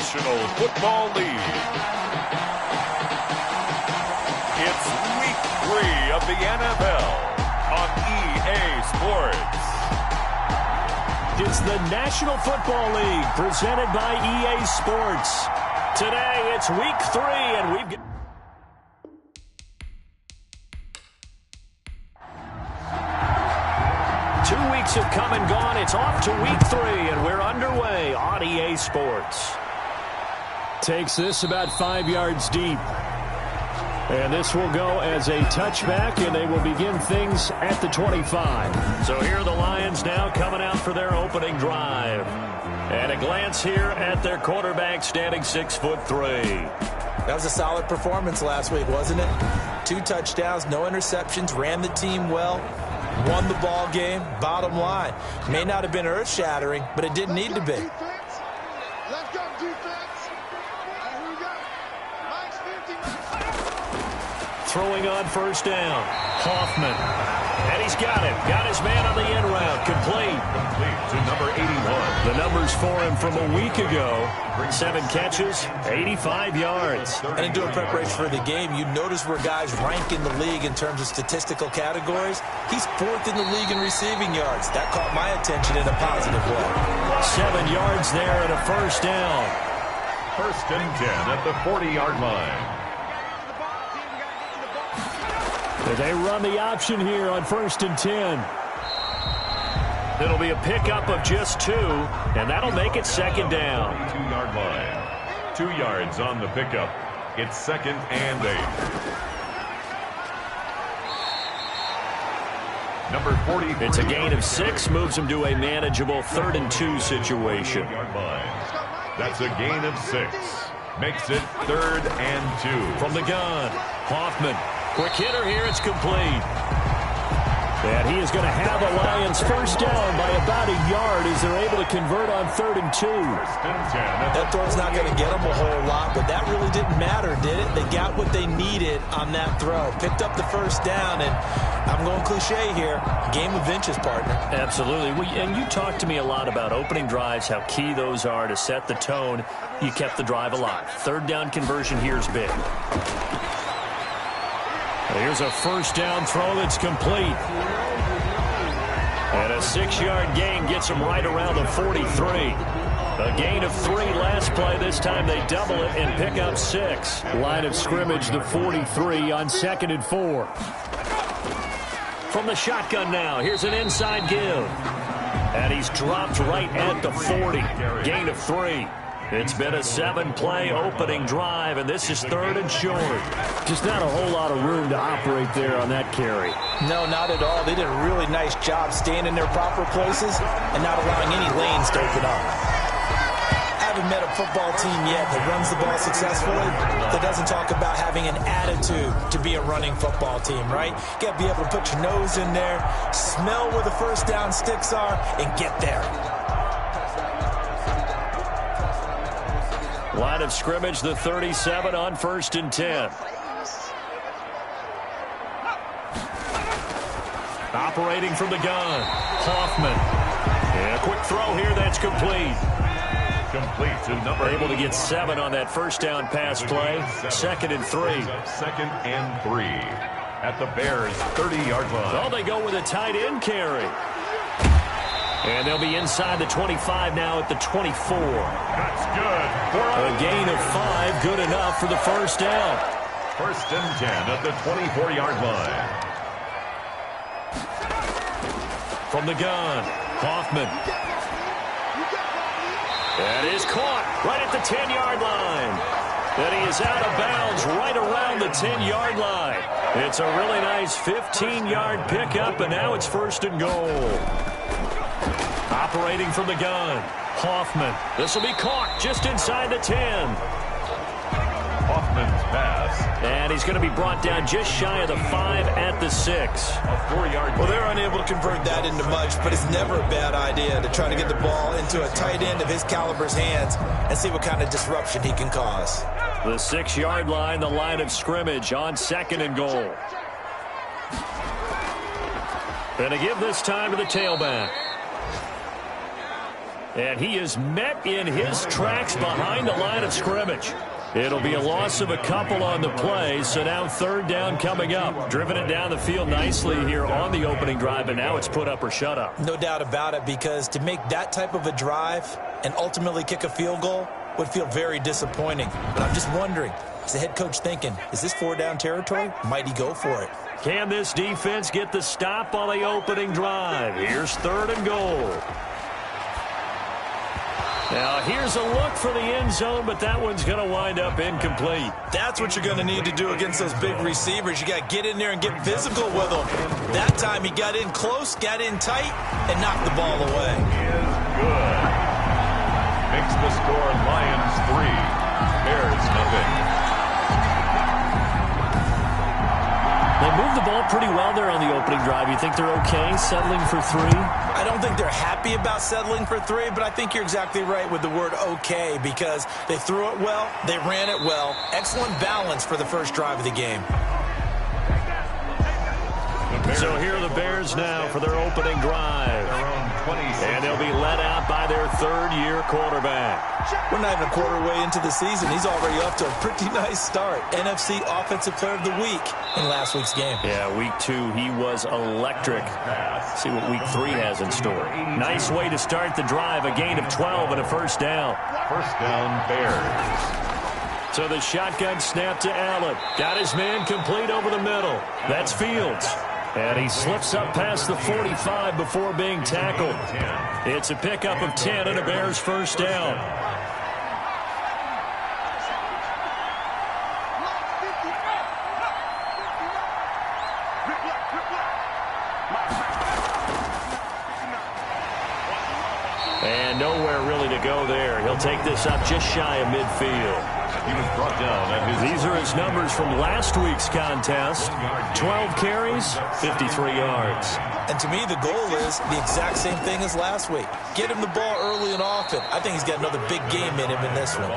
National Football League. It's Week 3 of the NFL on EA Sports. It's the National Football League presented by EA Sports. Today, it's Week 3, and we've got... Two weeks have come and gone. It's off to Week 3, and we're underway on EA Sports. Takes this about 5 yards deep. And this will go as a touchback, and they will begin things at the 25. So here are the Lions now coming out for their opening drive. And a glance here at their quarterback standing 6'3". That was a solid performance last week, wasn't it? 2 touchdowns, no interceptions, ran the team well, won the ball game. Bottom line, may not have been earth-shattering, but it didn't need to be. Let's go, defense. Here we go. Mike's 50. Throwing on first down. Hoffman. And he's got it. Got his man on the end route. Complete. Complete to number 81. The numbers for him from a week ago. 7 catches, 85 yards. And in doing preparation for the game, you notice where guys rank in the league in terms of statistical categories. He's 4th in the league in receiving yards. That caught my attention in a positive way. 7 yards there and a first down. First and 10 at the 40-yard line. They run the option here on first and 10. It'll be a pickup of just 2, and that'll make it second down. 2-yard line. 2 yards on the pickup. It's second and 8. Number 40. It's a gain of 6, moves him to a manageable 3rd and 2 situation. That's a gain of 6. Makes it 3rd and 2. From the gun, Hoffman. Quick hitter here, it's complete. And he is going to have the Lions first down by about a yard as they're able to convert on 3rd and 2. That throw's not going to get them a whole lot, but that really didn't matter, did it? They got what they needed on that throw. Picked up the first down, and I'm going cliche here. Game of inches, partner. Absolutely. And you talked to me a lot about opening drives, how key those are to set the tone. You kept the drive alive. 3rd down conversion here is big. Here's a first down throw that's complete. And a 6-yard gain gets him right around the 43. A gain of 3 last play. This time they double it and pick up 6. Line of scrimmage, the 43 on 2nd and 4. From the shotgun now, here's an inside give. And he's dropped right at the 40. Gain of 3. It's been a 7-play opening drive, and this is 3rd and short. Just not a whole lot of room to operate there on that carry. No, not at all. They did a really nice job staying in their proper places and not allowing any lanes to open up. I haven't met a football team yet that runs the ball successfully that doesn't talk about having an attitude to be a running football team, right? You got to be able to put your nose in there, smell where the first down sticks are, and get there. Line of scrimmage, the 37 on 1st and 10. Operating from the gun, Hoffman. And a quick throw here, that's complete. Complete to number 8. Able to get 7 on that first down pass play. 2nd and 3. 2nd and 3 at the Bears' 30-yard line. Oh, they go with a tight end carry. And they'll be inside the 25 now at the 24. That's good. A gain of 5, good enough for the first down. First and 10 at the 24-yard line. From the gun, Hoffman. That is caught right at the 10-yard line. And he is out of bounds right around the 10-yard line. It's a really nice 15-yard pickup, and now it's 1st and goal. Operating from the gun, Hoffman. This will be caught just inside the 10. Hoffman's pass. And he's going to be brought down just shy of the 5 at the 6. A 4-yard. Well, they're unable to convert that into much, but it's never a bad idea to try to get the ball into a tight end of his caliber's hands and see what kind of disruption he can cause. The 6-yard line, the line of scrimmage on 2nd and goal. And to give this time to the tailback. And he is met in his tracks behind the line of scrimmage. It'll be a loss of a couple on the play, so now third down coming up. Driven it down the field nicely here on the opening drive, and now it's put up or shut up. No doubt about it, because to make that type of a drive and ultimately kick a field goal would feel very disappointing. But I'm just wondering, is the head coach thinking, is this four-down territory? Might he go for it? Can this defense get the stop on the opening drive? Here's third and goal. Now, here's a look for the end zone, but that one's going to wind up incomplete. That's what you're going to need to do against those big receivers. You got to get in there and get physical with them. That time he got in close, got in tight, and knocked the ball away. Is good. Makes the score Lions 3, Bears nothing. They moved the ball pretty well there on the opening drive. You think they're okay settling for 3? I don't think they're happy about settling for 3, but I think you're exactly right with the word okay, because they threw it well, they ran it well. Excellent balance for the first drive of the game. So here are the Bears now for their opening drive. And they'll be led out by their third-year quarterback. We're not even a quarter way into the season. He's already up to a pretty nice start. NFC Offensive Player of the Week in last week's game. Yeah, week 2, he was electric. See what week 3 has in store. Nice way to start the drive. A gain of 12 and a first down. First down, Bears. So the shotgun snap to Allen. Got his man complete over the middle. That's Fields. And he slips up past the 45 before being tackled. It's a pickup of 10 and a Bears first down. And nowhere really to go there. He'll take this up just shy of midfield. He was brought down at his... These are his numbers from last week's contest. 12 carries, 53 yards. And to me, the goal is the exact same thing as last week. Get him the ball early and often. I think he's got another big game in him in this one.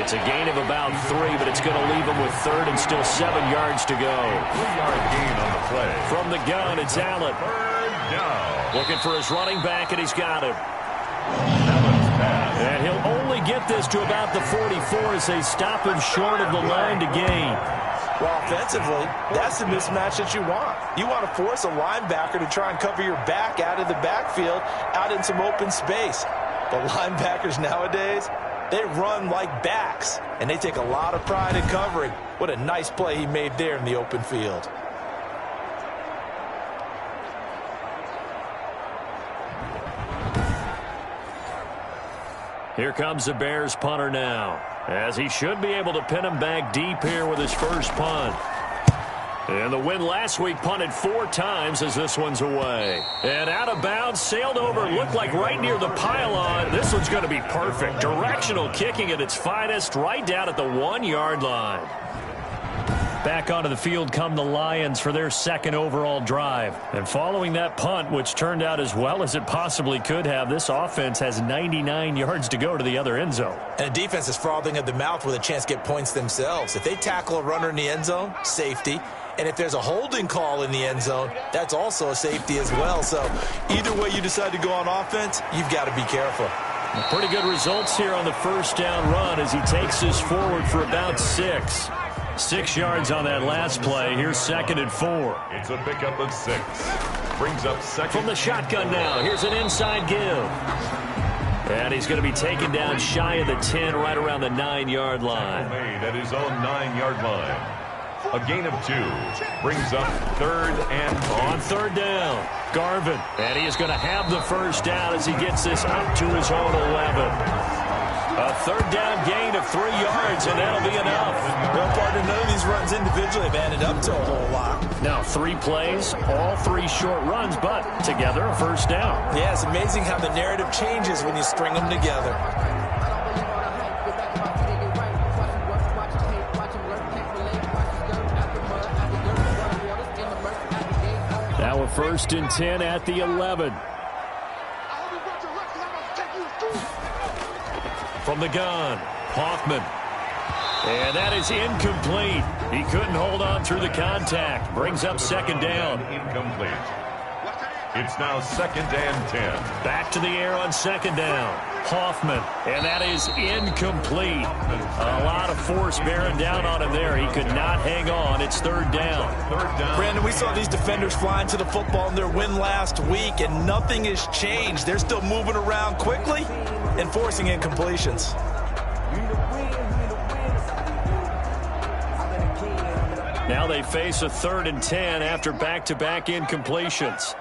It's a gain of about 3, but it's going to leave him with third and still 7 yards to go. 3-yard gain on the play. From the gun, it's Allen. Third down. Looking for his running back, and he's got him. And he'll only get this to about the 44 as they stop him short of the line to gain. Well, offensively, that's the mismatch that you want. You want to force a linebacker to try and cover your back out of the backfield, out in some open space. But linebackers nowadays, they run like backs, and they take a lot of pride in covering. What a nice play he made there in the open field. Here comes the Bears punter now, as he should be able to pin him back deep here with his first punt. And the win last week punted 4 times as this one's away. And out of bounds, sailed over, looked like right near the pylon. This one's going to be perfect. Directional kicking at its finest, right down at the 1-yard line. Back onto the field come the Lions for their second overall drive. And following that punt, which turned out as well as it possibly could have, this offense has 99 yards to go to the other end zone. And the defense is frothing at the mouth with a chance to get points themselves. If they tackle a runner in the end zone, safety. And if there's a holding call in the end zone, that's also a safety as well. So either way you decide to go on offense, you've got to be careful. Pretty good results here on the first down run as he takes this forward for about 6. 6 yards on that last play. Here's 2nd and 4. It's a pickup of 6. Brings up second. From the shotgun now. Here's an inside give. And he's going to be taken down shy of the 10, right around the 9-yard line. Made at his own 9-yard line. A gain of 2. Brings up 3rd and 2. On 3rd down, Garvin. And he is going to have the first down as he gets this up to his own 11. A 3rd down gain of 3 yards, and that'll be enough. Well, partner, none of these runs individually have added up to a whole lot. Now 3 plays, all 3 short runs, but together a first down. Yeah, it's amazing how the narrative changes when you string them together. Now a 1st and 10 at the 11. From the gun, Hoffman. And that is incomplete. He couldn't hold on through the contact. Brings up 2nd down. Incomplete. It's now 2nd and 10. Back to the air on 2nd down. Hoffman, and that is incomplete. A lot of force bearing down on him there. He could not hang on. It's 3rd down. Brandon, we saw these defenders flying to the football in their win last week, and nothing has changed. They're still moving around quickly and forcing incompletions. Now they face a 3rd and 10 after back-to-back incompletions.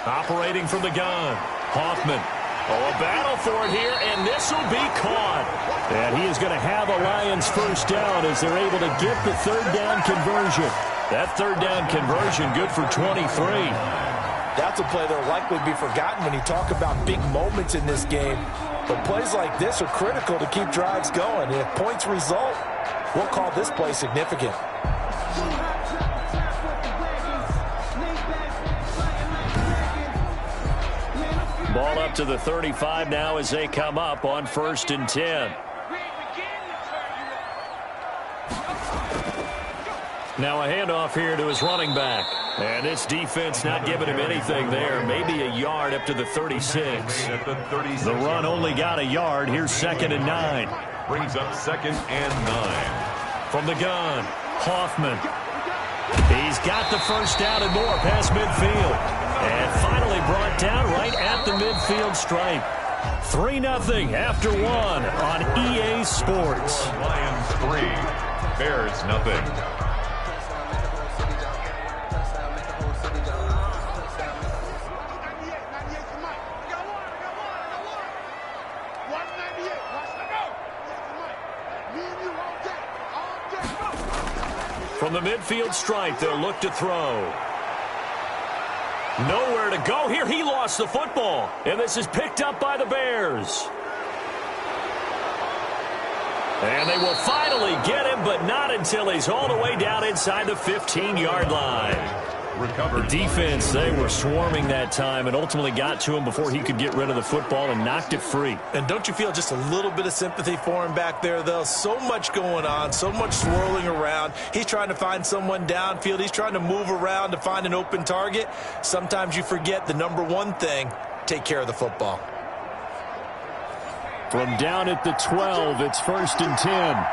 Operating from the gun, Hoffman. Oh, a battle for it here, and this will be caught. And he is going to have a Lions first down as they're able to get the 3rd down conversion. That 3rd down conversion good for 23. That's a play that will likely be forgotten when you talk about big moments in this game. But plays like this are critical to keep drives going. If points result, we'll call this play significant. Ball up to the 35 now as they come up on 1st and 10. Now a handoff here to his running back. And this defense not giving him anything there. Maybe a yard up to the 36. The run only got a yard. Here's 2nd and 9. Brings up 2nd and 9. From the gun, Hoffman. He's got the first down and more past midfield. And finally brought down right at the midfield stripe. 3-0 after 1 on EA Sports. Lions 3, Bears nothing. From the midfield stripe, they'll look to throw. Nowhere to go here. He lost the football. And this is picked up by the Bears. And they will finally get him, but not until he's all the way down inside the 15-yard line. Recovered. The defense, they were swarming that time and ultimately got to him before he could get rid of the football and knocked it free. And don't you feel just a little bit of sympathy for him back there, though? So much going on, so much swirling around. He's trying to find someone downfield. He's trying to move around to find an open target. Sometimes you forget the number one thing, take care of the football. From down at the 12, it's 1st and 10.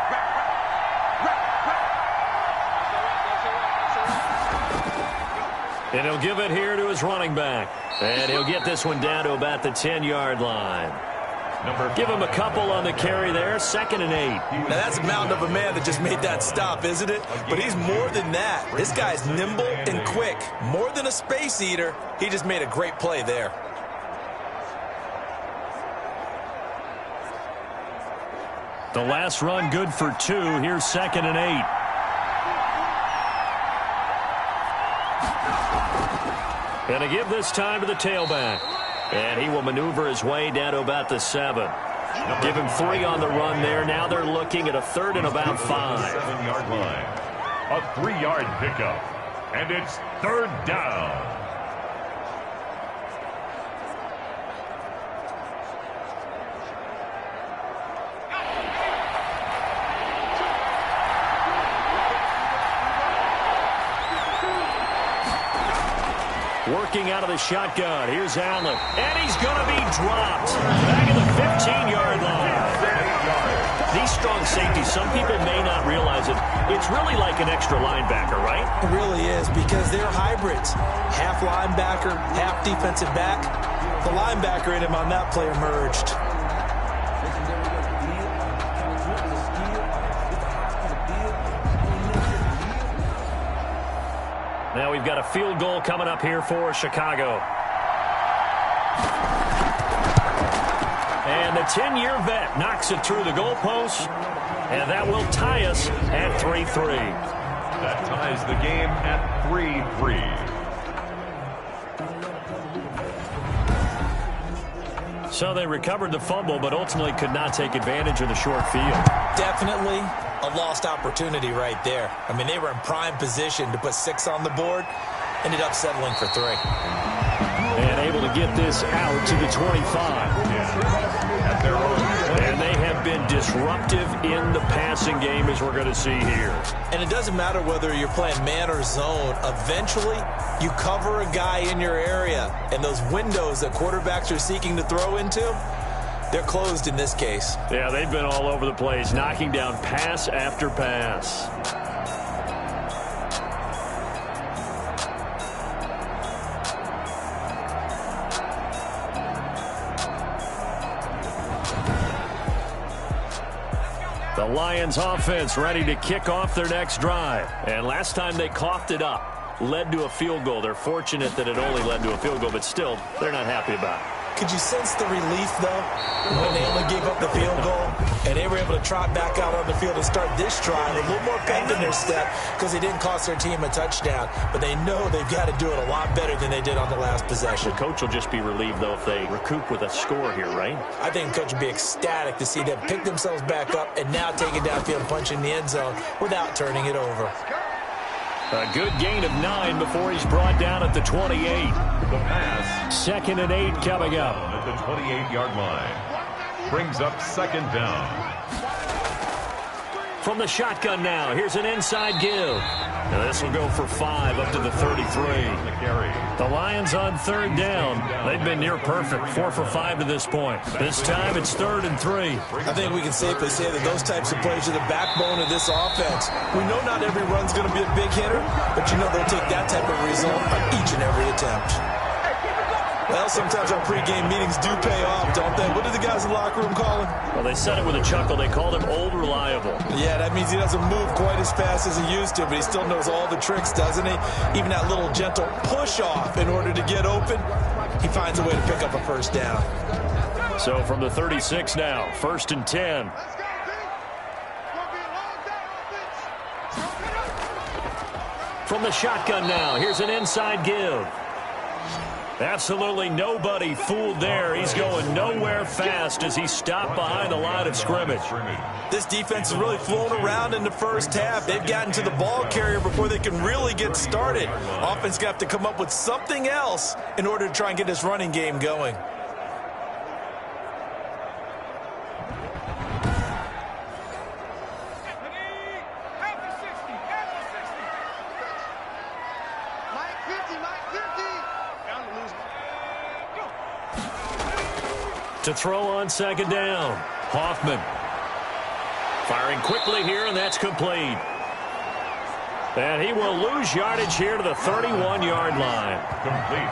And he'll give it here to his running back. And he'll get this one down to about the 10-yard line. Give him a couple on the carry there. 2nd and 8. Now that's a mountain of a man that just made that stop, isn't it? But he's more than that. This guy's nimble and quick. More than a space eater. He just made a great play there. The last run good for 2. Here's 2nd and 8. And a give this time to the tailback. And he will maneuver his way down to about the 7. Give him 3 on the run there. Now they're looking at a 3rd and about 5. 7-yard line. A 3-yard pickup. And it's 3rd down. Working out of the shotgun. Here's Allen. And he's going to be dropped. Back at the 15-yard line. These strong safeties, some people may not realize it. It's really like an extra linebacker, right? It really is, because they're hybrids. Half linebacker, half defensive back. The linebacker in him on that play emerged. Now we've got a field goal coming up here for Chicago. And the 10-year vet knocks it through the goalpost. And that will tie us at 3-3. That ties the game at 3-3. So they recovered the fumble, but ultimately could not take advantage of the short field. Definitely a lost opportunity right there. I mean, they were in prime position to put 6 on the board. Ended up settling for 3. And able to get this out to the 25. At their own. And they have have been disruptive in the passing game, as we're going to see here. And it doesn't matter whether you're playing man or zone. Eventually, you cover a guy in your area, and those windows that quarterbacks are seeking to throw into, they're closed in this case. Yeah, they've been all over the place, knocking down pass after pass. The Lions offense ready to kick off their next drive. And last time they coughed it up, led to a field goal. They're fortunate that it only led to a field goal, but still, they're not happy about it. Could you sense the relief, though, when they only gave up the field goal and they were able to trot back out on the field and start this drive with a little more pep in their step because they didn't cost their team a touchdown, but they know they've got to do it a lot better than they did on the last possession. The coach will just be relieved, though, if they recoup with a score here, right? I think the coach would be ecstatic to see them pick themselves back up and now take it downfield and punch in the end zone without turning it over. A good gain of 9 before he's brought down at the 28. The pass. 2nd and 8 coming up. At the 28-yard line. Brings up 2nd down. From the shotgun now, here's an inside give. And this will go for 5 up to the 33. The Lions on 3rd down. They've been near perfect, 4 for 5 to this point. This time it's 3rd and 3. I think we can safely say that those types of plays are the backbone of this offense. We know not every run's going to be a big hitter, but you know they'll take that type of result on each and every attempt. Well, sometimes our pregame meetings do pay off, don't they? What do the guys in the locker room call him? Well, they said it with a chuckle. They called him Old Reliable. Yeah, that means he doesn't move quite as fast as he used to, but he still knows all the tricks, doesn't he? Even that little gentle push-off in order to get open, he finds a way to pick up a first down. So from the 36 now, 1st and 10. From the shotgun now, here's an inside give. Absolutely nobody fooled there. He's going nowhere fast as he stopped behind the line of scrimmage. This defense has really flown around in the first half. They've gotten to the ball carrier before they can really get started. Offense got to come up with something else in order to try and get this running game going. To throw on 2nd down, Hoffman. Firing quickly here, and that's complete. And he will lose yardage here to the 31-yard line.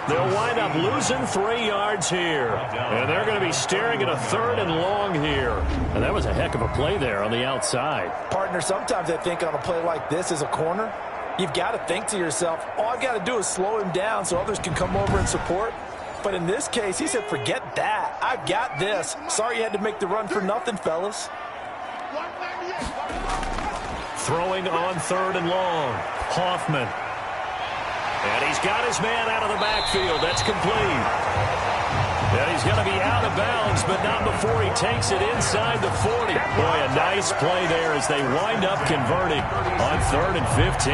They'll wind up losing 3 yards here. And they're going to be staring at a 3rd and long here. And that was a heck of a play there on the outside. Partner, sometimes I think on a play like this as a corner, you've got to think to yourself, all I've got to do is slow him down so others can come over and support. But in this case, he said, forget that. I've got this. Sorry you had to make the run for nothing, fellas. Throwing on 3rd and long. Hoffman. And he's got his man out of the backfield. That's complete. And he's going to be out of bounds, but not before he takes it inside the 40. Boy, a nice play there as they wind up converting on 3rd and 15.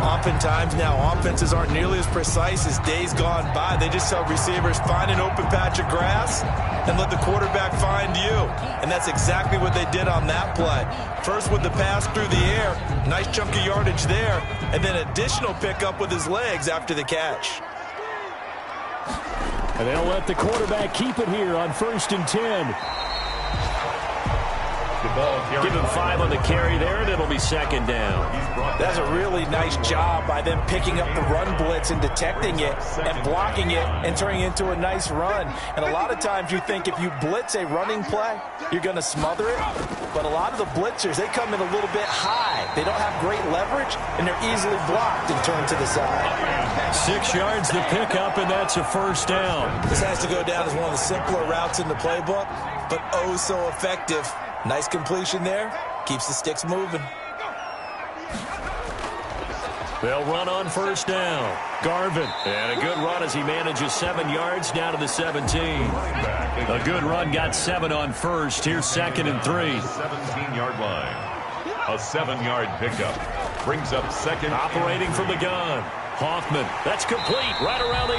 Oftentimes now, offenses aren't nearly as precise as days gone by. They just tell receivers, find an open patch of grass and let the quarterback find you. And that's exactly what they did on that play. First with the pass through the air, nice chunk of yardage there, and then additional pickup with his legs after the catch. And they'll let the quarterback keep it here on 1st and 10. Give him 5 on the carry there, and it'll be 2nd down. That's a really nice job by them picking up the run blitz and detecting it and blocking it and turning it into a nice run. And a lot of times you think if you blitz a running play, you're going to smother it. But a lot of the blitzers, they come in a little bit high. They don't have great leverage, and they're easily blocked and turned to the side. 6 yards to pick up, and that's a 1st down. This has to go down as one of the simpler routes in the playbook, but oh so effective. Nice completion there. Keeps the sticks moving. They'll run on 1st down. Garvin. And a good run as he manages 7 yards down to the 17. A good run got 7 on 1st. Here's 2nd and 3. 17-yard line. A 7-yard pickup. Brings up 2nd. Operating from the gun. Hoffman. That's complete right around the 8.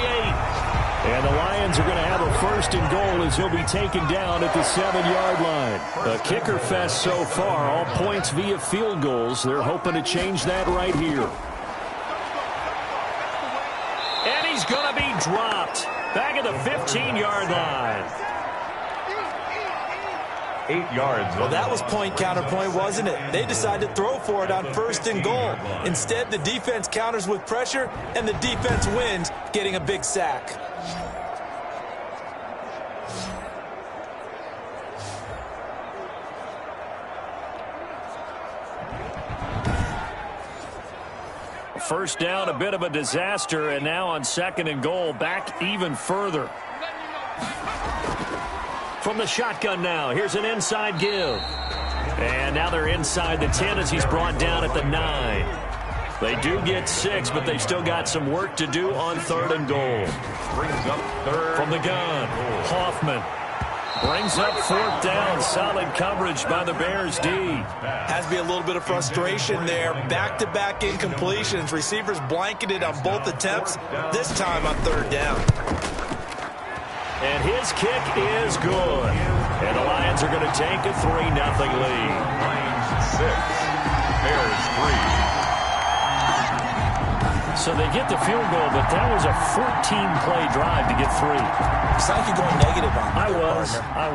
And the Lions are going to have a 1st and goal as he'll be taken down at the 7-yard line. A kicker fest so far, all points via field goals. They're hoping to change that right here. And he's going to be dropped back at the 15-yard line. 8 yards. Well, that was point counterpoint, wasn't it? They decided to throw for it on 1st and goal. Instead, the defense counters with pressure, and the defense wins, getting a big sack. First down, a bit of a disaster, and now on 2nd and goal, back even further. From the shotgun now, here's an inside give. And now they're inside the 10 as he's brought down at the 9. They do get 6, but they've still got some work to do on 3rd and goal. Brings up 3rd. From the gun, Hoffman brings up 4th down. Solid coverage by the Bears D. Has to be a little bit of frustration there. Back-to-back incompletions. Receivers blanketed on both attempts, this time on 3rd down. And his kick is good. And the Lions are going to take a 3-0 lead. Lions 6, Bears 3. So they get the field goal, but that was a 14-play drive to get 3. It's like you're going negative on I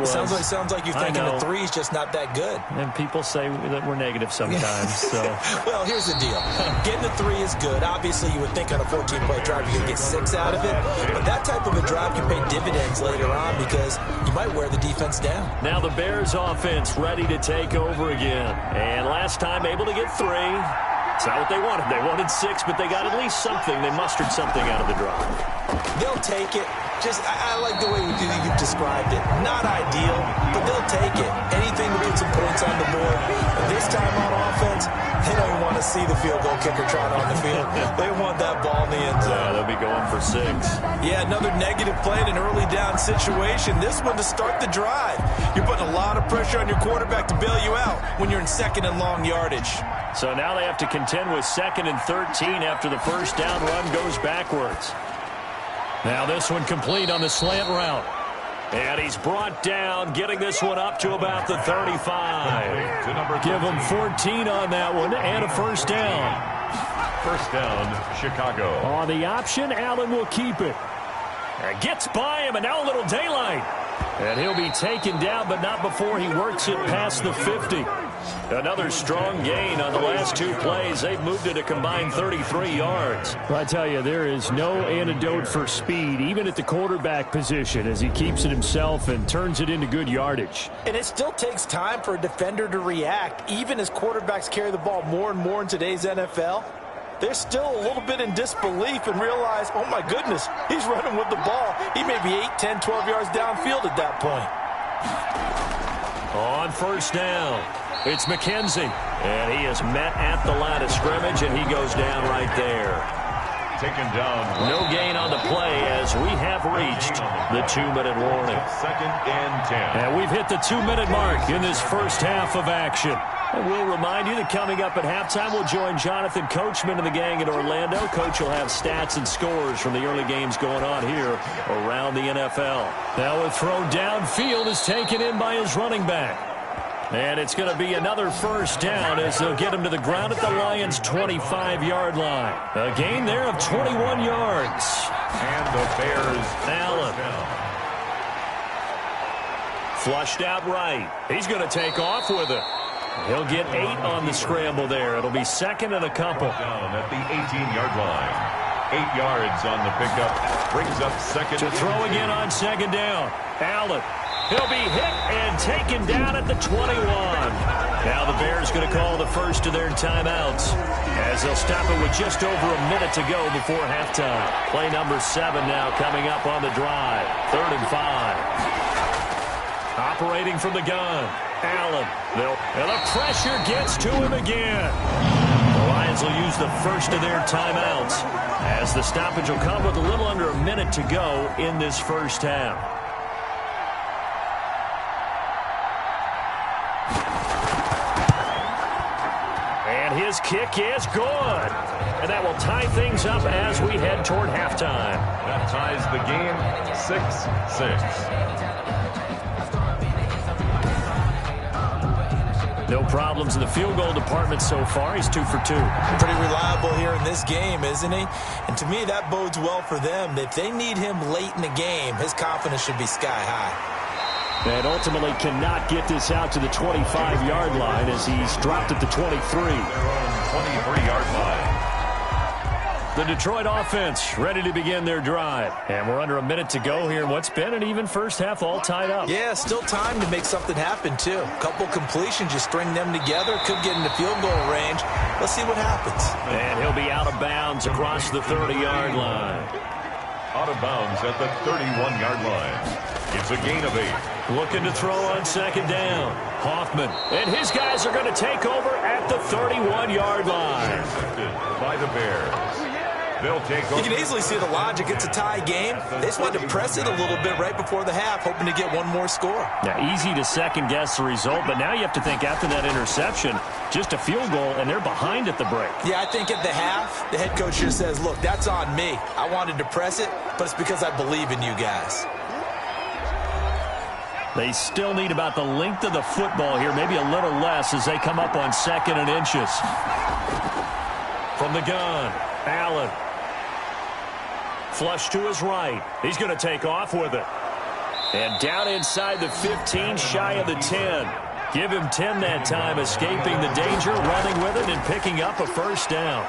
was. Sounds like you're thinking the 3 is just not that good. And people say that we're negative sometimes. So. Well, here's the deal. Getting the 3 is good. Obviously, you would think on a 14-play drive you're going to get 6 out of it. But that type of a drive can pay dividends later on because you might wear the defense down. Now the Bears offense ready to take over again. And last time able to get 3. It's not what they wanted. They wanted 6, but they got at least something. They mustered something out of the drive. They'll take it. I like the way you've described it. Not ideal, but they'll take it. Anything to put some points on the board. And this time on offense, they don't even want to see the field goal kicker trot on the field. They want that ball in the end zone. Yeah, they'll be going for 6. Yeah, another negative play in an early down situation. This one to start the drive. You're putting a lot of pressure on your quarterback to bail you out when you're in 2nd and long yardage. So now they have to contend with 2nd and 13 after the first down run goes backwards. Now this one complete on the slant route. And he's brought down, getting this one up to about the 35. Give him 14 on that one and a first down. First down, Chicago. On the option, Allen will keep it. And gets by him, and now a little daylight. And he'll be taken down, but not before he works it past the 50. Another strong gain on the last 2 plays. They've moved it a combined 33 yards. Well, I tell you, there is no antidote for speed, even at the quarterback position, as he keeps it himself and turns it into good yardage. And it still takes time for a defender to react, even as quarterbacks carry the ball more and more in today's NFL. They're still a little bit in disbelief and realize, oh, my goodness, he's running with the ball. He may be 8, 10, 12 yards downfield at that point. On first down, it's McKenzie. And he is met at the line of scrimmage, and he goes down right there. Taken down. No gain on the play as we have reached the 2-minute warning. 2nd and 10. And we've hit the 2-minute mark in this first half of action. And we'll remind you that coming up at halftime, we'll join Jonathan Coachman and the gang in Orlando. Coach will have stats and scores from the early games going on here around the NFL. Now a throw downfield is taken in by his running back. And it's going to be another first down as they'll get him to the ground at the Lions' 25-yard line. A gain there of 21 yards. And the Bears. Allen. Flushed out right. He's going to take off with it. He'll get 8 on the scramble there. It'll be 2nd and a couple. Down at the 18-yard line. 8 yards on the pickup. Brings up 2nd. To throw again on 2nd down. Allen. He'll be hit and taken down at the 21. Now the Bears going to call the first of their timeouts as they'll stop it with just over a minute to go before halftime. Play number 7 now coming up on the drive. 3rd and 5. Operating from the gun. Allen. And the pressure gets to him again. The Lions will use the first of their timeouts as the stoppage will come with a little under a minute to go in this first half. And his His kick is good. And that will tie things up as we head toward halftime. That ties the game 6-6. No problems in the field goal department so far. He's 2 for 2. Pretty reliable here in this game, isn't he? And to me, that bodes well for them. If they need him late in the game, his confidence should be sky high. And ultimately cannot get this out to the 25-yard line as he's dropped at the 23. Their own 23-yard line. The Detroit offense ready to begin their drive. And we're under a minute to go here in what's been an even first half, all tied up. Yeah, still time to make something happen, too. A couple completions, you string them together, could get into field goal range. Let's see what happens. And he'll be out of bounds across the 30-yard line. Out of bounds at the 31-yard line. It's a gain of 8. Looking to throw on second down. Hoffman. And his guys are going to take over at the 31-yard line. Intercepted by the Bears. They'll take over. You can easily see the logic. It's a tie game. They just wanted to press it a little bit right before the half, hoping to get one more score. Now, easy to second-guess the result, but now you have to think after that interception, just a field goal, and they're behind at the break. Yeah, I think at the half, the head coach just says, look, that's on me. I wanted to press it, but it's because I believe in you guys. They still need about the length of the football here, maybe a little less as they come up on 2nd and inches. From the gun, Allen. Flush to his right. He's going to take off with it. And down inside the 15, shy of the 10. Give him 10 that time, escaping the danger, running with it, and picking up a first down.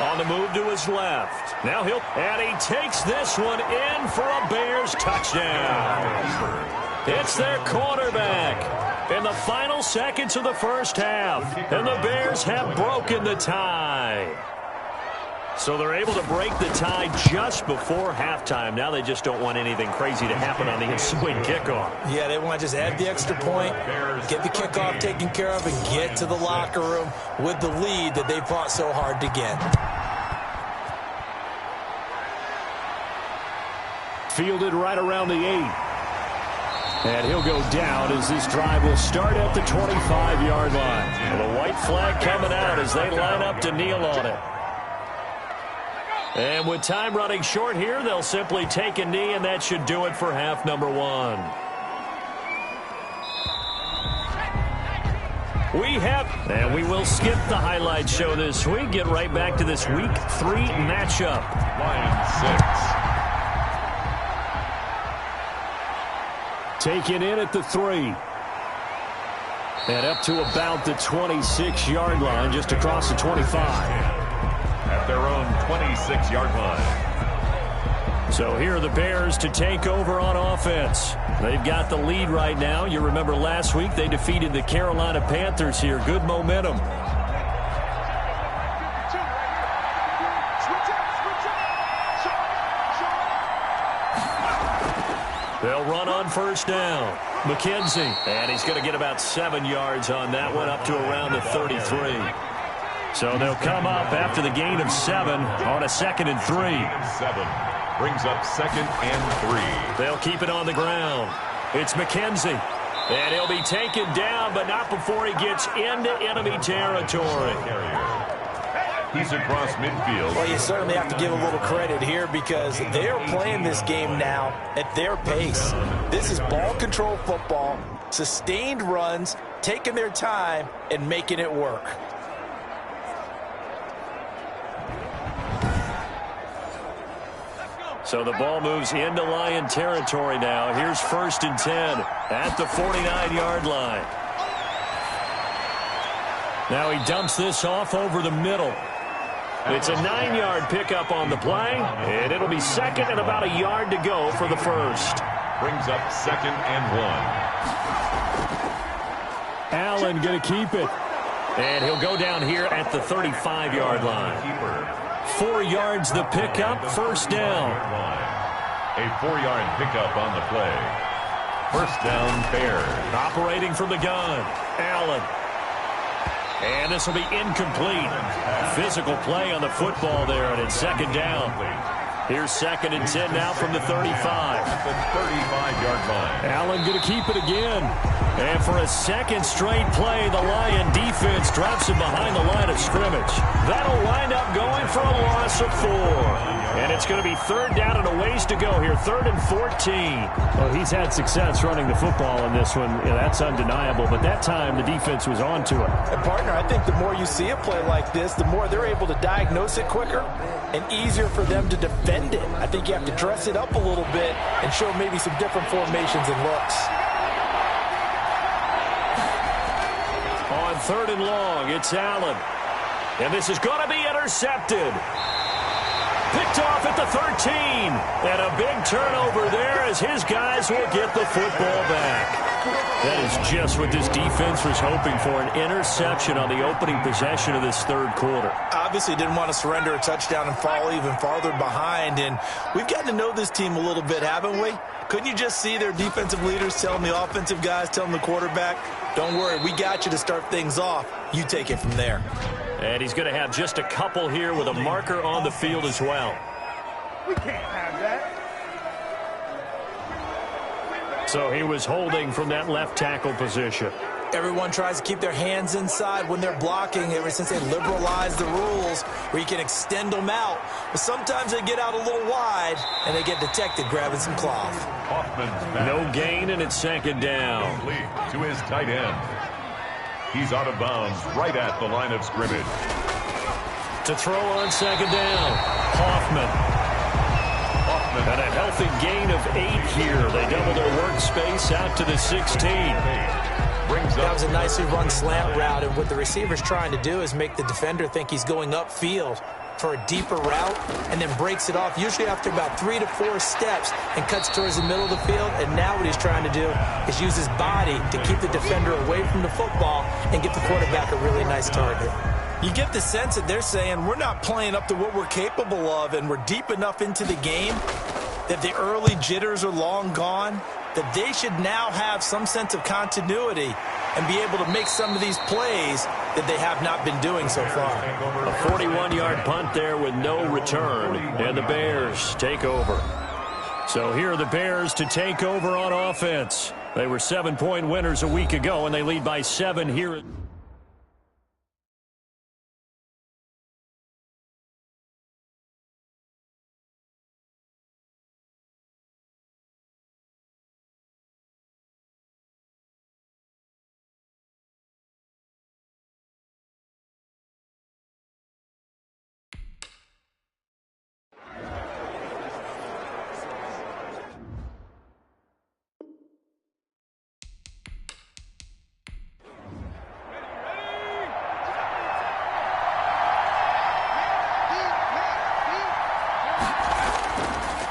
On the move to his left. Now and he takes this one in for a Bears touchdown. It's their quarterback in the final seconds of the first half. And the Bears have broken the tie. So they're able to break the tie just before halftime. Now they just don't want anything crazy to happen on the ensuing kickoff. Yeah, they want to just add the extra point, get the kickoff taken care of, and get to the locker room with the lead that they fought so hard to get. Fielded right around the 8. And he'll go down as this drive will start at the 25-yard line. The white flag coming out as they line up to kneel on it. And with time running short here, they'll simply take a knee, and that should do it for half number 1. And we will skip the highlight show this week. Get right back to this Week 3 matchup. Line 6. Taken in at the 3. And up to about the 26-yard line, just across the 25. At their own 26-yard line. So here are the Bears to take over on offense. They've got the lead right now. You remember last week they defeated the Carolina Panthers here. Good momentum. They'll run on first down. McKenzie. And he's going to get about 7 yards on that one, up to around the 33. So they'll come up after the gain of 7 on a 2nd and 3. 7 brings up 2nd and 3. They'll keep it on the ground. It's McKenzie. And he'll be taken down, but not before he gets into enemy territory. He's across midfield. Well, you certainly have to give a little credit here because they're playing this game now at their pace. This is ball control football, sustained runs, taking their time, and making it work. So the ball moves into Lion territory now. Here's 1st and 10 at the 49-yard line. Now he dumps this off over the middle. It's a 9-yard pickup on the play, and it'll be 2nd and about a yard to go for the first. Brings up 2nd and 1. Allen going to keep it. And he'll go down here at the 35-yard line. 4 yards the pickup, first down. A 4-yard pickup on the play. First down, Bears. Operating from the gun, Allen. And this will be incomplete. Physical play on the football there, and it's 2nd down. Here's 2nd and 10 now from the 35. At the 35-yard line. Allen going to keep it again. And for a 2nd straight play, the Lion defense defense drops him behind the line of scrimmage. That'll wind up going for a loss of 4. And it's going to be third down and a ways to go here, 3rd and 14. Well, he's had success running the football in this one. Yeah, that's undeniable. But that time, the defense was on to it. And, partner, I think the more you see a play like this, the more they're able to diagnose it quicker and easier for them to defend it. I think you have to dress it up a little bit and show maybe some different formations and looks. On 3rd and long, it's Allen. And this is going to be intercepted. Picked off at the 13. And a big turnover there as his guys will get the football back. That is just what this defense was hoping for, an interception on the opening possession of this 3rd quarter. Obviously didn't want to surrender a touchdown and fall even farther behind. And we've gotten to know this team a little bit, haven't we? Couldn't you just see their defensive leaders telling the offensive guys, telling the quarterback, don't worry, we got you to start things off. You take it from there. And he's going to have just a couple here with a marker on the field as well. We can't have that. So he was holding from that left tackle position. Everyone tries to keep their hands inside when they're blocking ever since they liberalized the rules where you can extend them out. But sometimes they get out a little wide and they get detected grabbing some cloth. No gain, and it's 2nd down. Complete to his tight end. He's out of bounds right at the line of scrimmage. To throw on 2nd down, Hoffman. And a healthy gain of 8 here. They double their workspace out to the 16. That was a nicely run slant route, and what the receiver's trying to do is make the defender think he's going upfield for a deeper route and then breaks it off, usually after about 3 to 4 steps, and cuts towards the middle of the field. And now what he's trying to do is use his body to keep the defender away from the football and get the quarterback a really nice target. You get the sense that they're saying we're not playing up to what we're capable of, and we're deep enough into the game that the early jitters are long gone, that they should now have some sense of continuity and be able to make some of these plays that they have not been doing so far. A 41-yard punt there with no return, and the Bears take over. So here are the Bears to take over on offense. They were 7-point winners a week ago, and they lead by 7 here.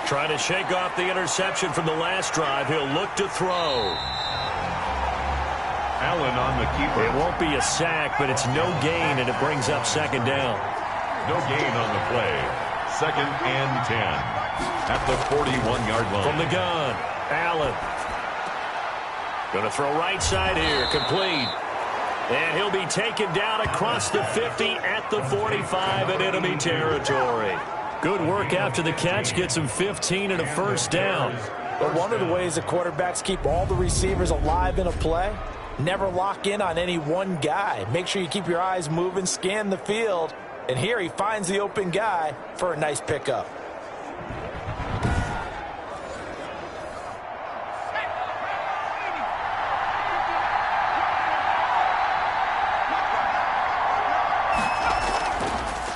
Trying to shake off the interception from the last drive. He'll look to throw. Allen on the keeper. It won't be a sack, but it's no gain, and it brings up 2nd down. No gain on the play. 2nd and 10 at the 41-yard line. From the gun, Allen. Going to throw right side here, complete. And he'll be taken down across the 50 at the 45 in enemy territory. Good work after the catch, gets him 15 and a 1st down. But one of the ways the quarterbacks keep all the receivers alive in a play, never lock in on any one guy. Make sure you keep your eyes moving, scan the field, and here he finds the open guy for a nice pickup.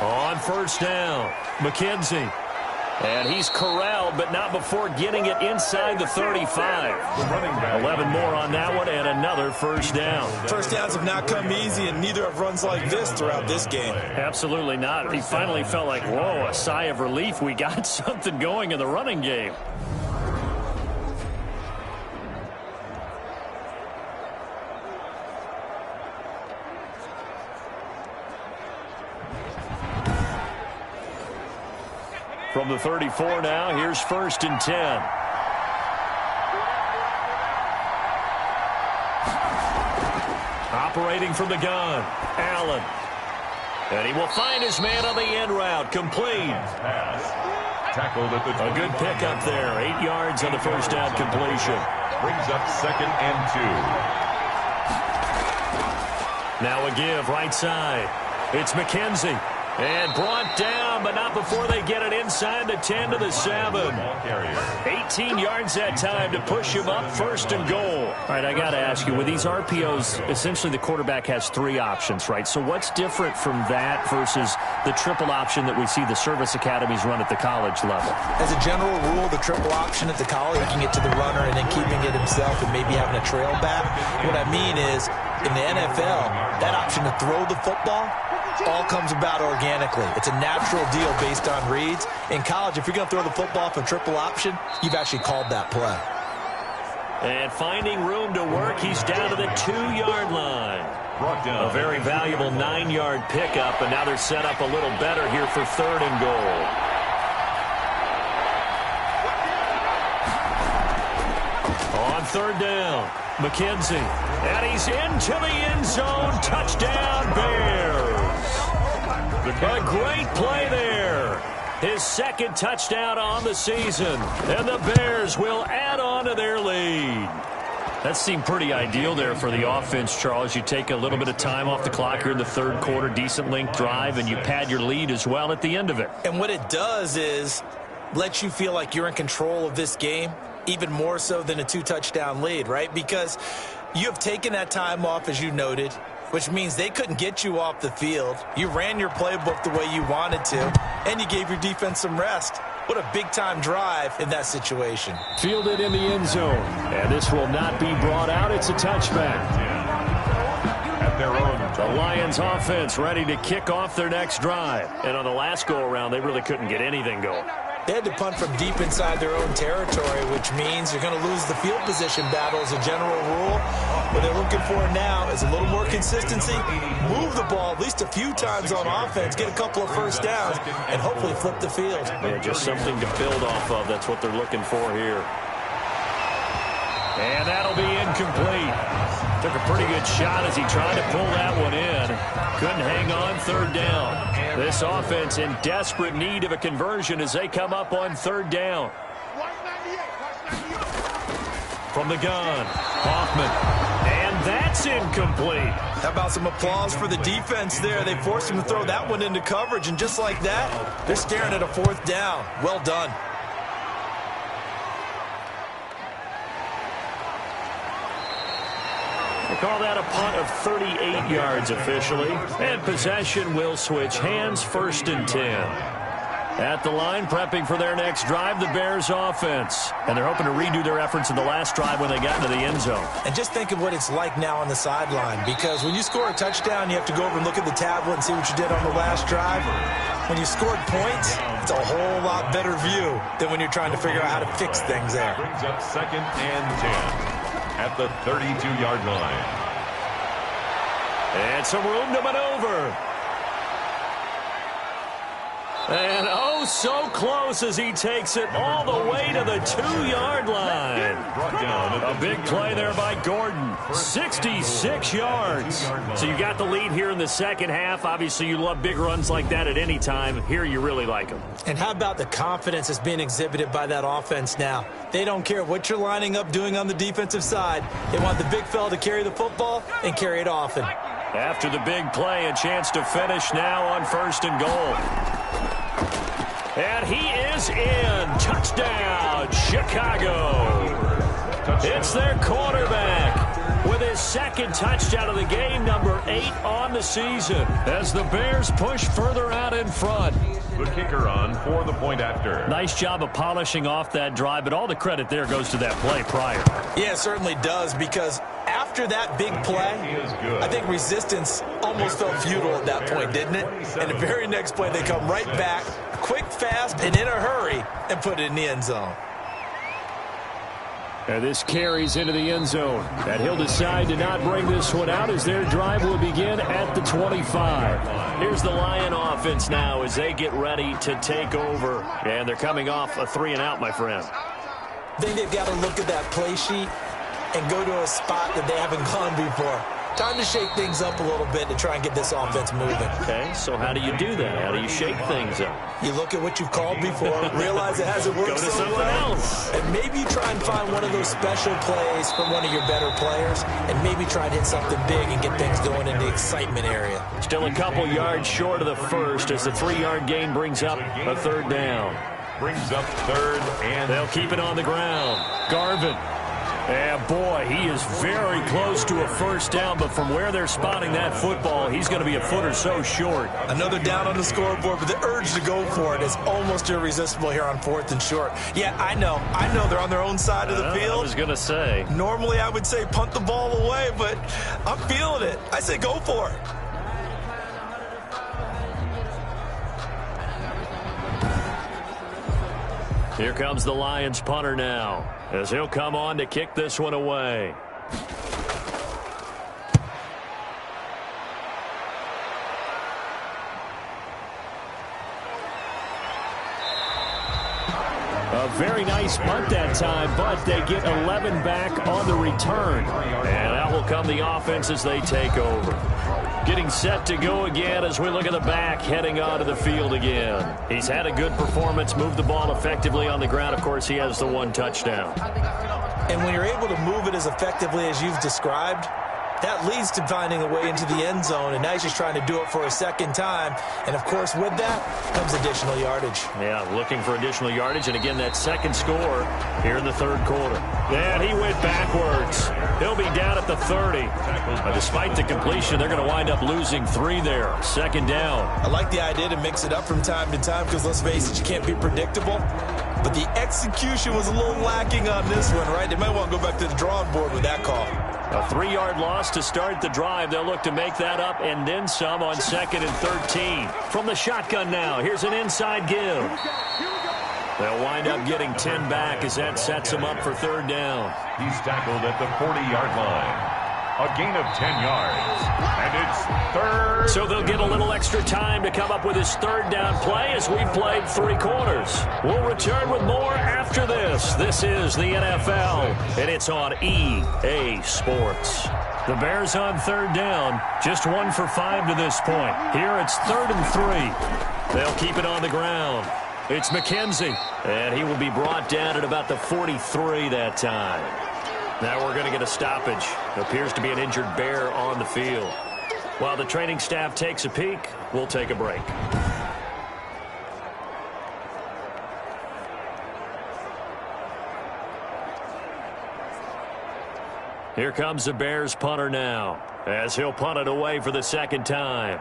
On 1st down, McKenzie. And he's corralled, but not before getting it inside the 35. 11 more on that one, and another 1st down. 1st downs have not come easy, and neither have runs like this throughout this game. Absolutely not. He finally felt like, whoa, a sigh of relief. We got something going in the running game. From the 34 now, here's 1st and 10. Operating from the gun, Allen. And he will find his man on the end route, complete. Tackled at the A good pickup there, 8 yards on the 1st down completion. Brings up 2nd and 2. Now a give right side. It's McKenzie. And brought down, but not before they get it inside the 10 to the 7. 18 yards that time to push him up 1st and goal. All right, I got to ask you, with these RPOs, essentially the quarterback has 3 options, right? So what's different from that versus the triple option that we see the service academies run at the college level? As a general rule, the triple option at the college, looking it to the runner and then keeping it himself and maybe having a trail back. What I mean is, in the NFL, that option to throw the football all comes about organically. It's a natural deal based on reads. In college, if you're going to throw the football for triple option, you've actually called that play. And finding room to work, he's down to the 2-yard line. A very valuable 9-yard pickup, and now they're set up a little better here for 3rd and goal. On 3rd down, McKenzie. And he's into the end zone. Touchdown, Bears. A great play there. His 2nd touchdown on the season. And the Bears will add on to their lead. That seemed pretty ideal there for the offense, Charles. You take a little bit of time off the clock here in the 3rd quarter, decent length drive, and you pad your lead as well at the end of it. And what it does is let you feel like you're in control of this game, even more so than a 2-touchdown lead, right? Because you have taken that time off, as you noted, which means they couldn't get you off the field. You ran your playbook the way you wanted to, and you gave your defense some rest. What a big-time drive in that situation. Fielded in the end zone, and this will not be brought out. It's a touchback. At their own. The Lions offense ready to kick off their next drive. And on the last go-around, they really couldn't get anything going. They had to punt from deep inside their own territory, which means you're going to lose the field position battle as a general rule. What they're looking for now is a little more consistency, move the ball at least a few times on offense, get a couple of first downs, and hopefully flip the field. Yeah, just something to build off of. That's what they're looking for here. And that'll be incomplete. Took a pretty good shot as he tried to pull that one in. Couldn't hang on 3rd down. This offense in desperate need of a conversion as they come up on 3rd down. From the gun, Hoffman. And that's incomplete. How about some applause for the defense there? They forced him to throw that one into coverage, and just like that, they're staring at a 4th down. Well done. They call that a punt of 38 yards officially. And possession will switch hands, 1st and 10. At the line, prepping for their next drive, the Bears offense. And they're hoping to redo their efforts in the last drive when they got into the end zone. And just think of what it's like now on the sideline, because when you score a touchdown, you have to go over and look at the tablet and see what you did on the last drive. When you scored points, it's a whole lot better view than when you're trying to figure out how to fix things there. Brings up 2nd and 10 at the 32-yard line. And some room to maneuver. And oh, so close as he takes it all the way to the 2-yard line. A big play there by Gordon. 66 yards. So you got the lead here in the 2nd half. Obviously, you love big runs like that at any time. Here, you really like them. And how about the confidence that's being exhibited by that offense now? They don't care what you're lining up doing on the defensive side. They want the big fella to carry the football and carry it often. After the big play, a chance to finish now on 1st and goal. And he is in. Touchdown, Chicago. It's their quarterback with his 2nd touchdown of the game, number 8 on the season, as the Bears push further out in front. The kicker on for the point after. Nice job of polishing off that drive, but all the credit there goes to that play prior. Yeah, it certainly does, because after that big play, I think resistance almost felt futile at that point, didn't it? And the very next play, they come right back, quick, fast, and in a hurry, and put it in the end zone. And this carries into the end zone. And he'll decide to not bring this one out as their drive will begin at the 25. Here's the Lion offense now as they get ready to take over. And they're coming off a 3-and-out, my friend. I think they've got to look at that play sheet and go to a spot that they haven't gone before. Time to shake things up a little bit to try and get this offense moving. Okay, so how do you do that? How do you shake things up? You look at what you've called before, realize it hasn't worked Go to so something well, else. and maybe you try and find one of those special plays from one of your better players, and maybe try and hit something big and get things going in the excitement area. Still a couple yards short of the first as the 3-yard gain brings up a third down. Brings up third and They'll keep it on the ground. Garvin. And boy, he is very close to a first down, but from where they're spotting that football, he's going to be a foot or so short. Another down on the scoreboard, but the urge to go for it is almost irresistible here on 4th and short. Yeah, I know they're on their own side of the field. I was going to say. Normally I would say punt the ball away, but I'm feeling it. I say go for it. Here comes the Lions punter now, as he'll come on to kick this one away. A very nice punt that time, but they get 11 back on the return. And out will come the offense as they take over. Getting set to go again as we look at the back heading onto the field again. He's had a good performance, moved the ball effectively on the ground. Of course, he has the 1 touchdown. And when you're able to move it as effectively as you've described, that leads to finding a way into the end zone, and now he's just trying to do it for a second time. And, of course, with that comes additional yardage. Yeah, looking for additional yardage, and again, that second score here in the third quarter. And he went backwards. He'll be down at the 30. But despite the completion, they're going to wind up losing 3 there. Second down. I like the idea to mix it up from time to time because, let's face it, you can't be predictable. But the execution was a little lacking on this one, right? They might want to go back to the drawing board with that call. A 3-yard loss to start the drive. They'll look to make that up and then some on 2nd and 13. From the shotgun now, here's an inside give. They'll wind up getting 10 back as that sets them up for third down. he's tackled at the 40-yard line. A gain of 10 yards, and it's third. So they'll get a little extra time to come up with his third down play as we've played 3 quarters. We'll return with more after this. This is the NFL, and it's on EA Sports. The Bears on third down, just 1 for 5 to this point. Here it's 3rd and 3. They'll keep it on the ground. It's McKenzie, and he will be brought down at about the 43 that time. Now we're going to get a stoppage. Appears to be an injured Bear on the field. While the training staff takes a peek, we'll take a break. Here comes the Bears punter now, as he'll punt it away for the second time.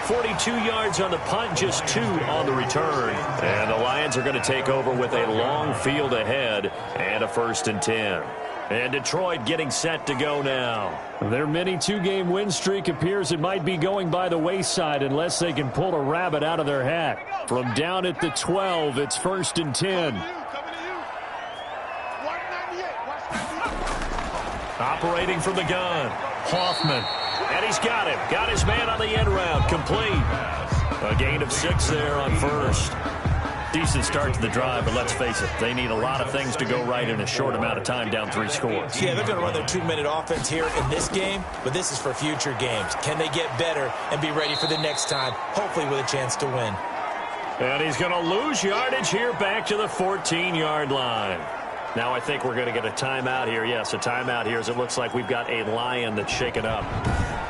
.42 yards on the punt, just 2 on the return. And the Lions are going to take over with a long field ahead and a 1st and 10. And Detroit getting set to go now. Their mini 2-game win streak appears it might be going by the wayside unless they can pull a rabbit out of their hat. From down at the 12, it's 1st and 10. Operating from the gun, Hoffman. And he's got him. Got his man on the end round. Complete. A gain of 6 there on first. Decent start to the drive, but let's face it, they need a lot of things to go right in a short amount of time, down 3 scores. Yeah, they're going to run their 2-minute offense here in this game, but this is for future games. Can they get better and be ready for the next time, hopefully with a chance to win? And he's going to lose yardage here back to the 14-yard line. Now I think we're going to get a timeout here. Yes, a timeout here as it looks like we've got a Lion that's shaken up.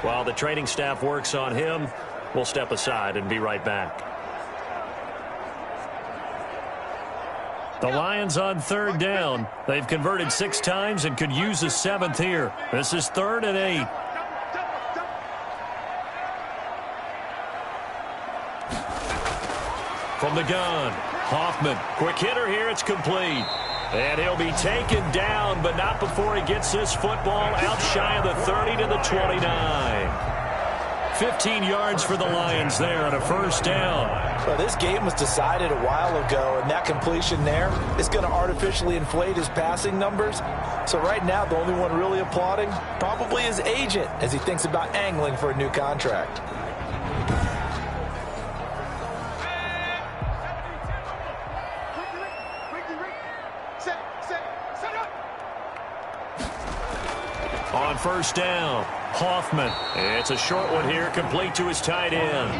While the training staff works on him, we'll step aside and be right back. The Lions on 3rd down. They've converted 6 times and could use a 7th here. This is 3rd and 8. From the gun, Hoffman. Quick hitter here, it's complete. And he'll be taken down, but not before he gets this football out shy of the 30 to the 29. 15 yards for the Lions there and a 1st down. Well, this game was decided a while ago, and that completion there is going to artificially inflate his passing numbers. So right now, the only one really applauding probably his agent as he thinks about angling for a new contract. On first down, Hoffman. It's a short one here, complete to his tight end.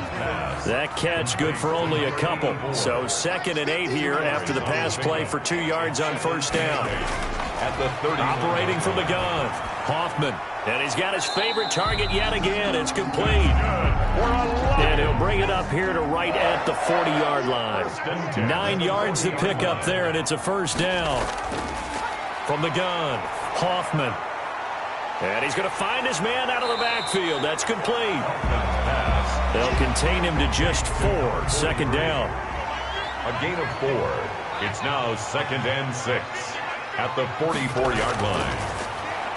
That catch good for only a couple. So 2nd and 8 here after the pass play for 2 yards on first down. At the 30. Operating from the gun, Hoffman. And he's got his favorite target yet again. It's complete. And he'll bring it up here to right at the 40-yard line. 9 yards to pick up there, and it's a first down. From the gun, Hoffman. And he's going to find his man out of the backfield. That's complete. They'll contain him to just 4. 2nd down. A gain of 4. It's now 2nd and 6 at the 44-yard line.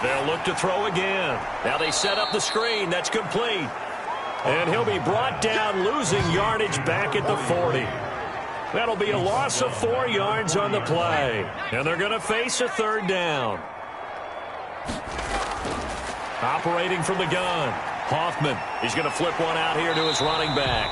They'll look to throw again. Now they set up the screen. That's complete. And he'll be brought down, losing yardage back at the 40. That'll be a loss of 4 yards on the play. And they're going to face a 3rd down. Operating from the gun, Hoffman. He's going to flip one out here to his running back.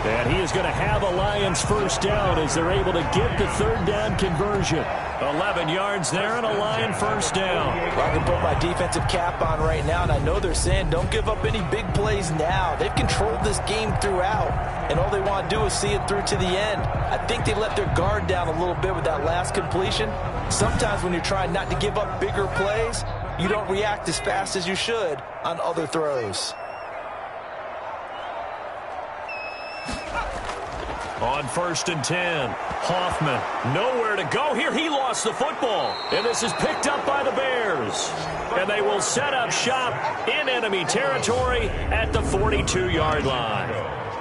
And he is going to have a Lions first down as they're able to get the 3rd down conversion. 11 yards there and a Lion first down. Well, I can put my defensive cap on right now, and I know they're saying don't give up any big plays now. They've controlled this game throughout, and all they want to do is see it through to the end. I think they let their guard down a little bit with that last completion. Sometimes when you're trying not to give up bigger plays, you don't react as fast as you should on other throws. On 1st and 10, Hoffman, nowhere to go here. He lost the football, and this is picked up by the Bears. And they will set up shop in enemy territory at the 42-yard line.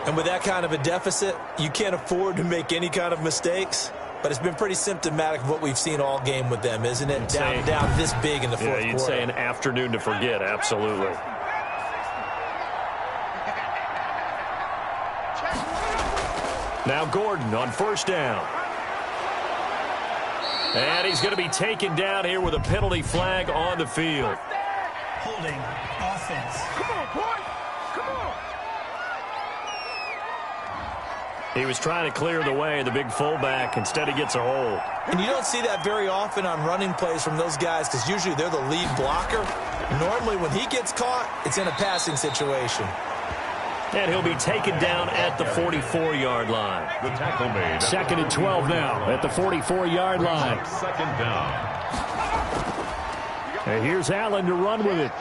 And with that kind of a deficit, you can't afford to make any kind of mistakes. But it's been pretty symptomatic of what we've seen all game with them, isn't it? Down this big in the fourth quarter. You'd say an afternoon to forget, absolutely. Now Gordon on first down. And he's going to be taken down here with a penalty flag on the field. Holding offense. Come on, boy. Come on. He was trying to clear the way, the big fullback. Instead, he gets a hold. And you don't see that very often on running plays from those guys because usually they're the lead blocker. Normally, when he gets caught, it's in a passing situation. And he'll be taken down at the 44-yard line. The tackle made. 2nd and 12 now at the 44-yard line. 2nd down. And here's Allen to run with it.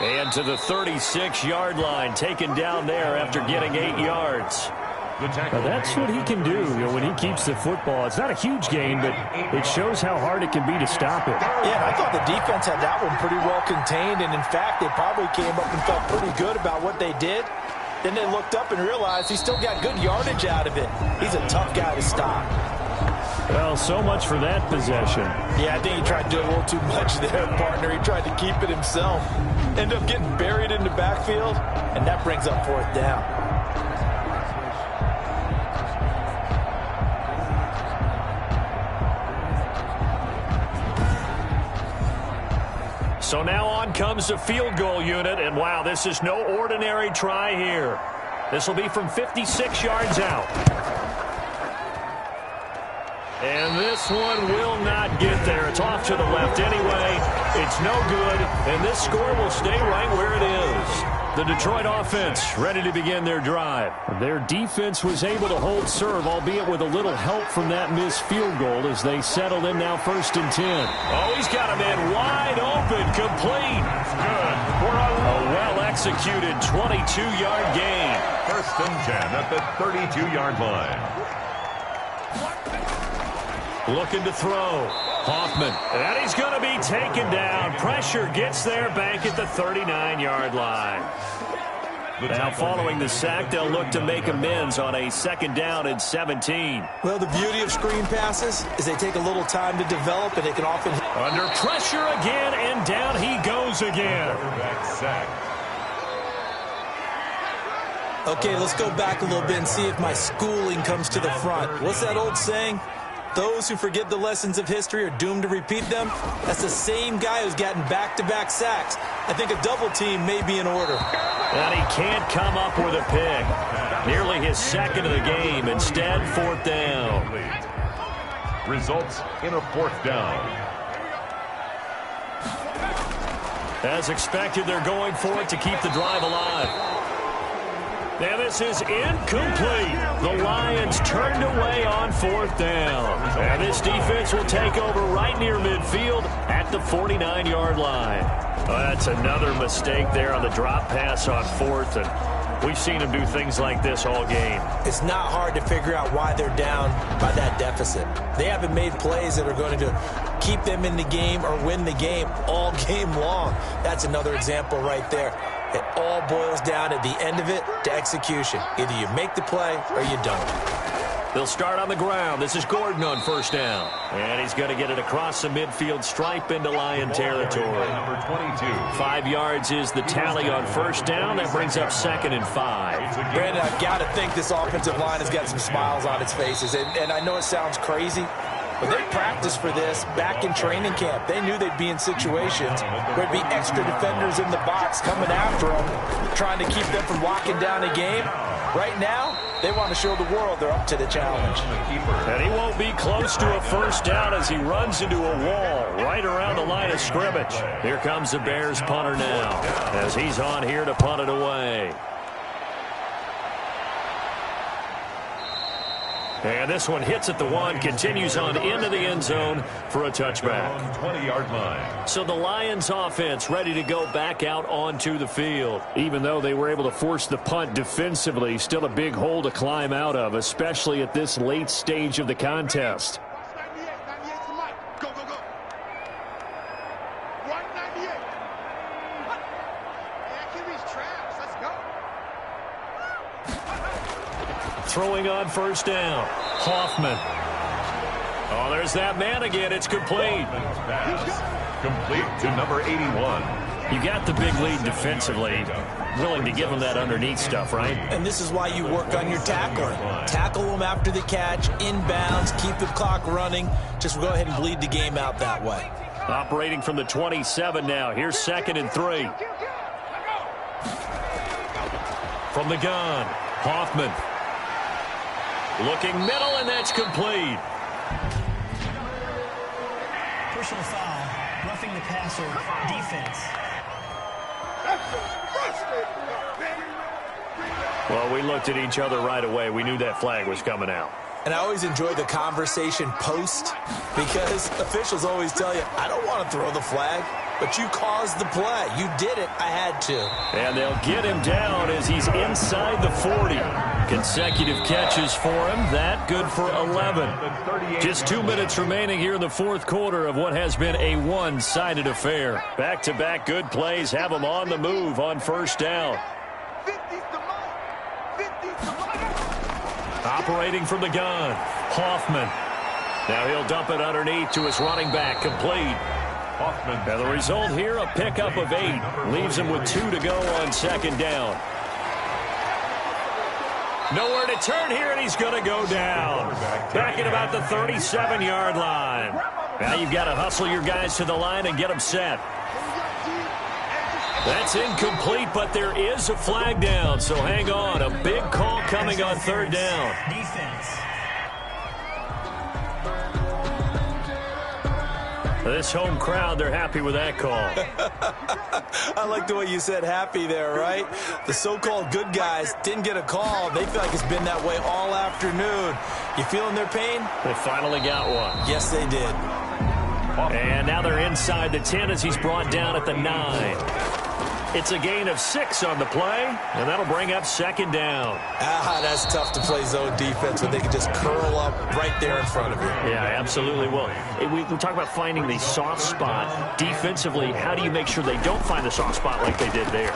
And to the 36-yard line, taken down there after getting 8 yards. Well, that's what he can do, when he keeps the football. It's not a huge gain, but it shows how hard it can be to stop it. Yeah, I thought the defense had that one pretty well contained, and in fact, they probably came up and felt pretty good about what they did. Then they looked up and realized he still got good yardage out of it. He's a tough guy to stop. Well, so much for that possession. Yeah, I think he tried to do a little too much there, partner. He tried to keep it himself. Ended up getting buried in the backfield, and that brings up 4th down. So now on comes the field goal unit, and wow, this is no ordinary try here. This will be from 56 yards out. And this one will not get there. It's off to the left anyway. It's no good, and this score will stay right where it is. The Detroit offense ready to begin their drive. Their defense was able to hold serve, albeit with a little help from that missed field goal as they settle in now 1st and 10. Oh, he's got a man wide open, complete. Good for A well-executed 22-yard gain. 1st and 10 at the 32-yard line. Looking to throw. Hoffman. And he's going to be taken down. Pressure gets there back at the 39-yard line. Now following the sack, they'll look to make amends on a 2nd down and 17. Well, the beauty of screen passes is they take a little time to develop, and they can often... Under pressure again, and down he goes again. Okay, let's go back a little bit and see if my schooling comes to the front. What's that old saying? Those who forget the lessons of history are doomed to repeat them. That's the same guy who's gotten back-to-back sacks. I think a double team may be in order. And he can't come up with a pick. Nearly his 2nd of the game. Instead, 4th down. results in a 4th down. As expected, they're going for it to keep the drive alive. Now this is incomplete. The Lions turned away on 4th down. And this defense will take over right near midfield at the 49-yard line. Well, that's another mistake there on the drop pass on 4th. And we've seen them do things like this all game. It's not hard to figure out why they're down by that deficit. They haven't made plays that are going to keep them in the game or win the game all game long. That's another example right there. It all boils down at the end of it to execution. Either you make the play or you don't. They'll start on the ground. This is Gordon on 1st down. And he's going to get it across the midfield stripe into Lion territory. Number 22. 5 yards is the tally on 1st down. That brings up 2nd and 5. Brandon, I've got to think this offensive line has got some smiles on its faces. And I know it sounds crazy, but they practiced for this back in training camp. They knew they'd be in situations where there'd be extra defenders in the box coming after them, trying to keep them from locking down a game. Right now, they want to show the world they're up to the challenge. And he won't be close to a 1st down as he runs into a wall right around the line of scrimmage. Here comes the Bears punter now as he's on here to punt it away. And this one hits at the 1, continues on into the end zone for a touchback. 20-yard line. So the Lions offense ready to go back out onto the field. Even though they were able to force the punt defensively, still a big hole to climb out of, especially at this late stage of the contest. Go, go, go. 198. Yeah, QB's trash. Let's go. Throwing on 1st down. Hoffman. Oh, there's that man again. It's complete. Pass. Complete to number 81. You got the big lead defensively. Willing to give them that underneath stuff, right? And this is why you work on your tackling. Tackle them after the catch, inbounds, keep the clock running. Just go ahead and bleed the game out that way. Operating from the 27 now. Here's 2nd and 3. From the gun, Hoffman. Looking middle, and that's complete. Personal foul, roughing the passer, defense. Well, we looked at each other right away. We knew that flag was coming out. And I always enjoy the conversation post because officials always tell you, I don't want to throw the flag, but you caused the play. You did it. I had to. And they'll get him down as he's inside the 40. Consecutive catches for him. That good for 11. Just 2 minutes remaining here in the 4th quarter of what has been a one-sided affair. Back-to-back good plays have him on the move on 1st down. Operating from the gun, Hoffman. Now he'll dump it underneath to his running back, complete. Hoffman. And the result here, a pickup of 8. Leaves him with 2 to go on 2nd down. Nowhere to turn here, and he's going to go down. Back at about the 37-yard line. Now you've got to hustle your guys to the line and get them set. That's incomplete, but there is a flag down, so hang on. A big call coming on 3rd down. Defense. This home crowd, they're happy with that call. I like the way you said happy there, right? The so-called good guys didn't get a call. They feel like it's been that way all afternoon. You feeling their pain? They finally got one. Yes, they did. And now they're inside the 10 as he's brought down at the 9. It's a gain of 6 on the play, and that'll bring up 2nd down. That's tough to play zone defense when they can just curl up right there in front of you. Yeah, absolutely. Well, we talk about finding the soft spot. Defensively, how do you make sure they don't find the soft spot like they did there?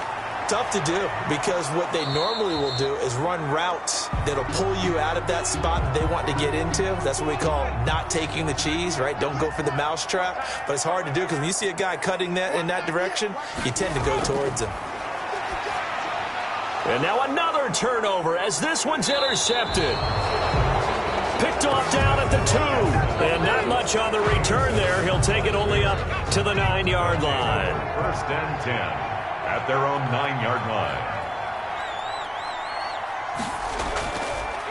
Tough to do because what they normally will do is run routes that'll pull you out of that spot that they want to get into. That's what we call not taking the cheese, right? Don't go for the mousetrap. But it's hard to do because when you see a guy cutting that in that direction, you tend to go towards him. And now another turnover as this one's intercepted. Picked off down at the 2. And not much on the return there. He'll take it only up to the 9-yard line. 1st and 10. At their own 9-yard line.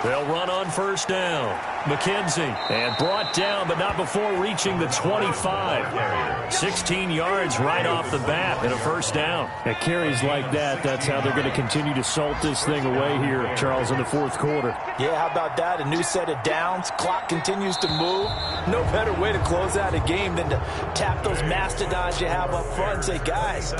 They'll run on 1st down. McKenzie. And brought down, but not before reaching the 25. 16 yards right off the bat and a first down. At carries like that, that's how they're going to continue to salt this thing away here, Charles, in the fourth quarter. Yeah, how about that? A new set of downs. Clock continues to move. No better way to close out a game than to tap those mastodons you have up front and say, guys,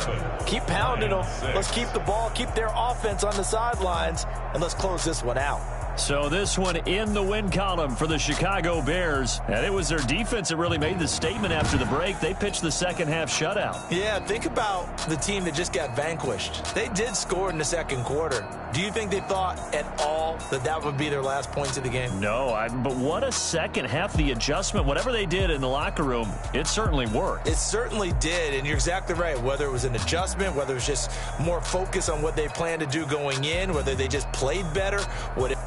keep pounding them. Let's keep the ball, keep their offense on the sidelines, and let's close this one out. So this one in the win column for the Chicago Bears. And it was their defense that really made the statement after the break. They pitched the second half shutout. Yeah, think about the team that just got vanquished. They did score in the second quarter. Do you think they thought at all that that would be their last points of the game? No, but what a second half. The adjustment, whatever they did in the locker room, it certainly worked. It certainly did, and you're exactly right. Whether it was an adjustment, whether it was just more focus on what they planned to do going in, whether they just played better, whatever.